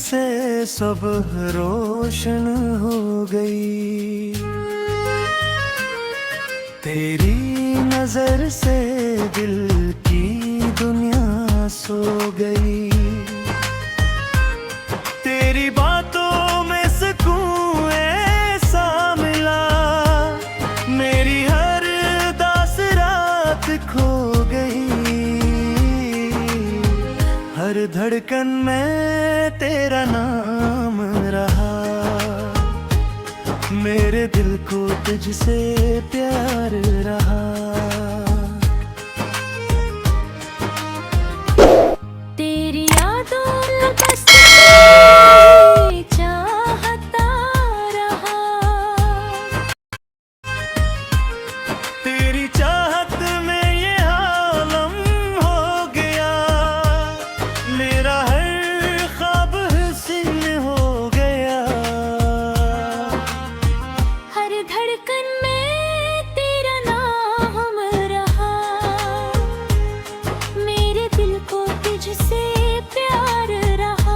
से सब रोशन हो गई। तेरी नजर से दिल की दुनिया सो गई। तेरी बातों में सुकून ऐसा मिला, मेरी हर दास रात खो गई। हर धड़कन में तेरा नाम रहा, मेरे दिल को तुझसे प्यार रहा। तेरी यादों में बसते चाहता रहा, तेरी चाहत में ये आलम हो गया, मेरा हर ख्वाब हसीन हो गया। हर धड़कन में तेरा नाम रहा, मेरे दिल को तुझसे प्यार रहा।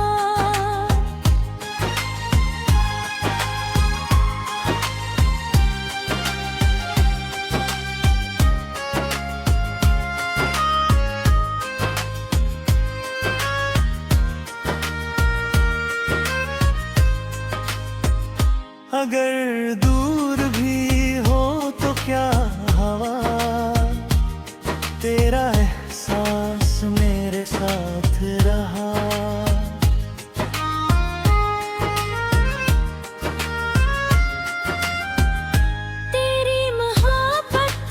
अगर दूर भी हो तो क्या हवा, तेरा एहसास मेरे साथ रहा। तेरी मोहब्बत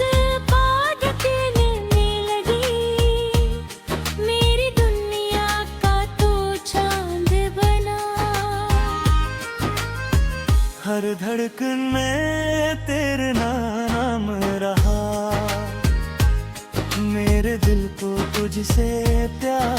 बात मिलने लगी, मेरी दुनिया का तू चांद बना। हर धड़कन में तेरे नाम रहा, मेरे दिल को तुझसे प्यार